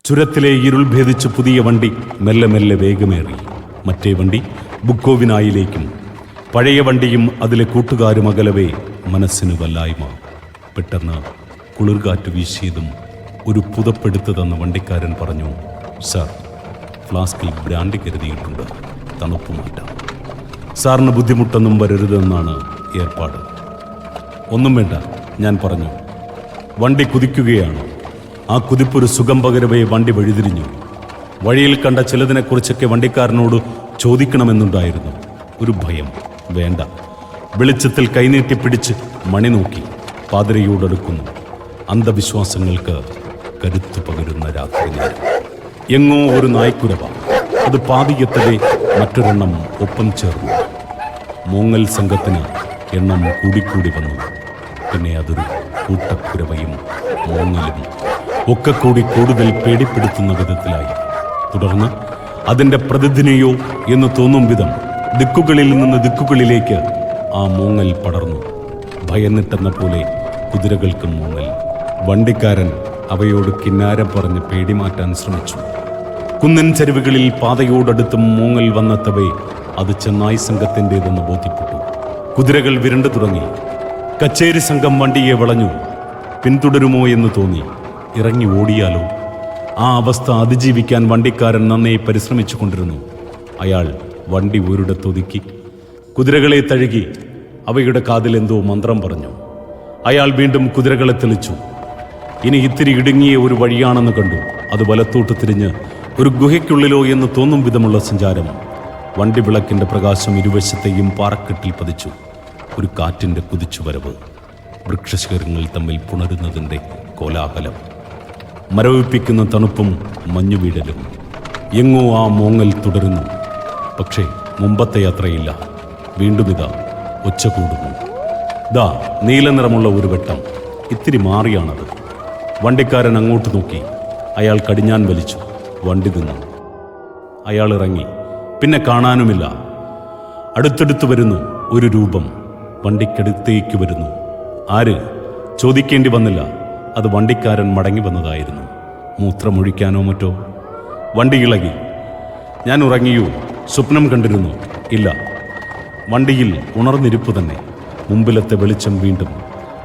ചുരത്തിലെ ഇരുൾ ഭേദിച്ച് പുതിയ വണ്ടി മെല്ലെ മെല്ലെ വേഗമേറി. മറ്റേ വണ്ടി ബുക്കോവിനായിലേക്കും. പഴയ വണ്ടിയും അതിലെ കൂട്ടുകാരും അകലവേ മനസ്സിന് വല്ലായ്മ. പെട്ടെന്ന് കുളിർകാറ്റ് വീശിയതും ഒരു പുതപ്പെടുത്തു തന്ന വണ്ടിക്കാരൻ പറഞ്ഞു, സാർ, ഫ്ലാസ്കിൽ ബ്രാൻഡി കരുതിയിട്ടുണ്ട്, തണുപ്പ് മാറ്റാം. സാറിന് ബുദ്ധിമുട്ടൊന്നും വരരുതെന്നാണ് ഏർപ്പാട്. ഒന്നും വേണ്ട, ഞാൻ പറഞ്ഞു. വണ്ടി കുതിക്കുകയാണ്. ആ കുതിപ്പൊരു സുഖം പകരവേ വണ്ടി വഴിതിരിഞ്ഞു. വഴിയിൽ കണ്ട ചിലതിനെക്കുറിച്ചൊക്കെ വണ്ടിക്കാരനോട് ചോദിക്കണമെന്നുണ്ടായിരുന്നു. ഒരു ഭയം. വേണ്ട. വെളിച്ചത്തിൽ കൈനീട്ടിപ്പിടിച്ച് മണി നോക്കി. പാതിരയോടടുക്കുന്നു. അന്ധവിശ്വാസങ്ങൾക്ക് കരുത്തു പകരുന്ന രാത്രി നേരം. എങ്ങോ ഒരു നായ്ക്കുരവ. അത് പാതിയെത്തവേ മറ്റൊരെണ്ണം ഒപ്പം ചേർന്നു. മൂങ്ങൽ സംഘത്തിന് എണ്ണം കൂടിക്കൂടി വന്നു. പിന്നെ അതൊരു കൂട്ടക്കുരവയും മൂങ്ങലും ഒക്കെ കൂടി കൂടുതൽ പേടിപ്പെടുത്തുന്ന വിധത്തിലായി. തുടർന്ന് അതിൻ്റെ പ്രതിദിനെയോ എന്ന് തോന്നും വിധം ദിക്കുകളിൽ നിന്ന് ദിക്കുകളിലേക്ക് ആ മൂങ്ങൽ പടർന്നു. ഭയന്നിട്ടെന്ന പോലെ കുതിരകൾക്കും മൂങ്ങൽ. വണ്ടിക്കാരൻ അവയോട് കിന്നാരം പറഞ്ഞ് പേടിമാറ്റാൻ ശ്രമിച്ചു. കുന്നിൻ ചരിവുകളിൽ പാതയോടടുത്തും മൂങ്ങൽ വന്നെത്തവേ അത് ചെന്നായ് സംഘത്തിൻ്റെതെന്ന് ബോധ്യപ്പെട്ടു. കുതിരകൾ വിരണ്ടു തുടങ്ങി. കച്ചേരി സംഘം വണ്ടിയെ വളഞ്ഞു. പിന്തുടരുമോ എന്ന് തോന്നി. ഇറങ്ങി ഓടിയാലോ? ആ അവസ്ഥ അതിജീവിക്കാൻ വണ്ടിക്കാരൻ നന്നേ പരിശ്രമിച്ചു കൊണ്ടിരുന്നു. അയാൾ വണ്ടി ഒരിടത്തൊതുക്കി കുതിരകളെ തഴുകി അവയുടെ കാതിൽ എന്തോ മന്ത്രം പറഞ്ഞു. അയാൾ വീണ്ടും കുതിരകളെ തെളിച്ചു. ഇനി ഇത്തിരി ഇടുങ്ങിയ ഒരു വഴിയാണെന്ന് കണ്ടു. അത് വലത്തോട്ട് തിരിഞ്ഞ് ഒരു ഗുഹയ്ക്കുള്ളിലോ എന്ന് തോന്നും വിധമുള്ള സഞ്ചാരം. വണ്ടി വിളക്കിൻ്റെ പ്രകാശം ഇരുവശത്തെയും പാറക്കെട്ടിൽ പതിച്ചു. ഒരു കാറ്റിൻ്റെ കുതിച്ചുവരവ്. വൃക്ഷശിഖരങ്ങൾ തമ്മിൽ പുണരുന്നതിൻ്റെ കോലാഹലം. മരവിപ്പിക്കുന്ന തണുപ്പും മഞ്ഞുവീഴലും. എങ്ങോ ആ മൂങ്ങൽ തുടരുന്നു. പക്ഷേ മുമ്പത്തെ യാത്രയില്ല. വീണ്ടും ഇതാ ഒച്ച കൂടുന്നു. ദാ നീല നിറമുള്ള ഒരു വെട്ടം. ഇത്തിരി മാറിയാണത്. വണ്ടിക്കാരൻ അങ്ങോട്ട് നോക്കി. അയാൾ കടിഞ്ഞാൻ വലിച്ചു. വണ്ടി നിന്നു. അയാൾ ഇറങ്ങി. പിന്നെ കാണാനുമില്ല. അടുത്തടുത്ത് വരുന്നു ഒരു രൂപം. വണ്ടിക്കടുത്തേക്ക് വരുന്നു. ആര്? ചോദിക്കേണ്ടി വന്നില്ല. അത് വണ്ടിക്കാരൻ മടങ്ങി വന്നതായിരുന്നു. മൂത്രമൊഴിക്കാനോ മറ്റോ. വണ്ടി ഇളകി. ഞാൻ ഉറങ്ങിയോ? സ്വപ്നം കണ്ടിരുന്നു? ഇല്ല. വണ്ടിയിൽ ഉണർന്നിരിപ്പ് തന്നെ. മുമ്പിലത്തെ വെളിച്ചം വീണ്ടും.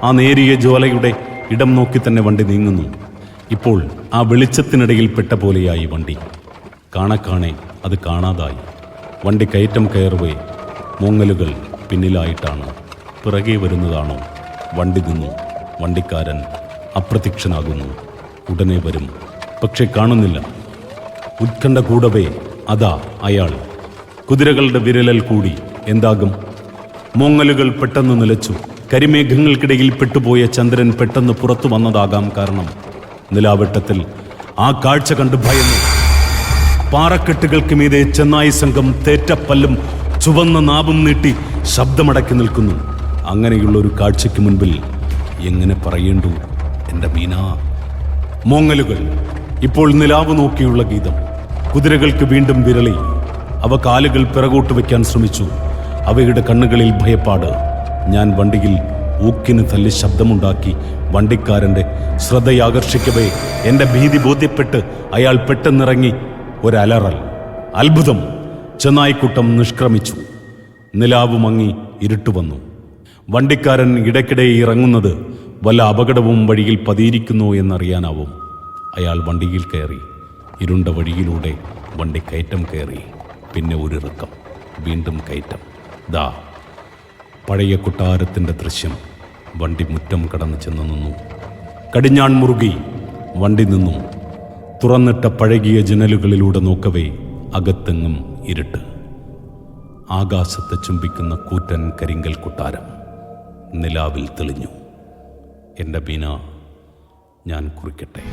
ആ നേരിയ ജ്വാലയുടെ ഇടം നോക്കി തന്നെ വണ്ടി നീങ്ങുന്നു. ഇപ്പോൾ ആ വെളിച്ചത്തിനിടയിൽ പെട്ട പോലെയായി വണ്ടി. കാണെ അത് കാണാതായി. വണ്ടി കയറ്റം കയറുവേ. മൂങ്ങലുകൾ പിന്നിലായിട്ടാണ്. പിറകെ വരുന്നതാണോ? വണ്ടി നിന്നു. വണ്ടിക്കാരൻ അപ്രത്യക്ഷനാകുന്നു. ഉടനെ വരും. പക്ഷെ കാണുന്നില്ല. ഉത്കണ്ഠ കൂടവേ അതാ അയാൾ. കുതിരകളുടെ വിരലൽ കൂടി. എന്താകും? മൂങ്ങലുകൾ പെട്ടെന്ന് നിലച്ചു. കരിമേഘങ്ങൾക്കിടയിൽ പെട്ടുപോയ ചന്ദ്രൻ പെട്ടെന്ന് പുറത്തു വന്നതാകാം കാരണം. നിലാവെട്ടത്തിൽ ആ കാഴ്ച കണ്ട് ഭയന്നു. പാറക്കെട്ടുകൾക്ക് മീതെ ചെന്നായ് സംഘം തേറ്റപ്പല്ലും ചുവന്ന നാവും നീട്ടി ശബ്ദമടക്കി നിൽക്കുന്നു. അങ്ങനെയുള്ളൊരു കാഴ്ചയ്ക്ക് മുൻപിൽ എങ്ങനെ പറയേണ്ടു എൻ്റെ മീന? മൂങ്ങലുകൾ. ഇപ്പോൾ നിലാവ് നോക്കിയുള്ള ഗീതം. കുതിരകൾക്ക് വീണ്ടും വിരളി. അവ കാലുകൾ പിറകോട്ട് വയ്ക്കാൻ ശ്രമിച്ചു. അവയുടെ കണ്ണുകളിൽ ഭയപ്പാട്. ഞാൻ വണ്ടിയിൽ ഊക്കിന് തല്ലി ശബ്ദമുണ്ടാക്കി. വണ്ടിക്കാരൻ്റെ ശ്രദ്ധയാകർഷിക്കവേ എൻ്റെ ഭീതി ബോധ്യപ്പെട്ട് അയാൾ പെട്ടെന്നിറങ്ങി. ഒരലറൽ. അത്ഭുതം! ചെന്നായിക്കൂട്ടം നിഷ്ക്രമിച്ചു. നിലാവ് മങ്ങി ഇരുട്ടു വന്നു. വണ്ടിക്കാരൻ ഇടയ്ക്കിടെ ഇറങ്ങുന്നത് വല്ല അപകടവും വഴിയിൽ പതിയിരിക്കുന്നോ എന്നറിയാനാവും. അയാൾ വണ്ടിയിൽ കയറി. ഇരുണ്ട വഴിയിലൂടെ വണ്ടി കയറ്റം കയറി. പിന്നെ ഒരിറക്കം. വീണ്ടും കയറ്റം. ദാ പഴയ കൊട്ടാരത്തിൻ്റെ ദൃശ്യം. വണ്ടി മുറ്റം കടന്നു ചെന്ന് നിന്നു. കടിഞ്ഞാൺ മുറുകി. വണ്ടി നിന്നു. തുറന്നിട്ട പഴകിയ ജനലുകളിലൂടെ നോക്കവേ അകത്തെങ്ങും ഇരുട്ട്. ആകാശത്തെ ചുംബിക്കുന്ന കൂറ്റൻ കരിങ്കൽ കൊട്ടാരം നിലാവിൽ തെളിഞ്ഞു. എൻ്റെ ബീന, ഞാൻ കുറിക്കട്ടെ.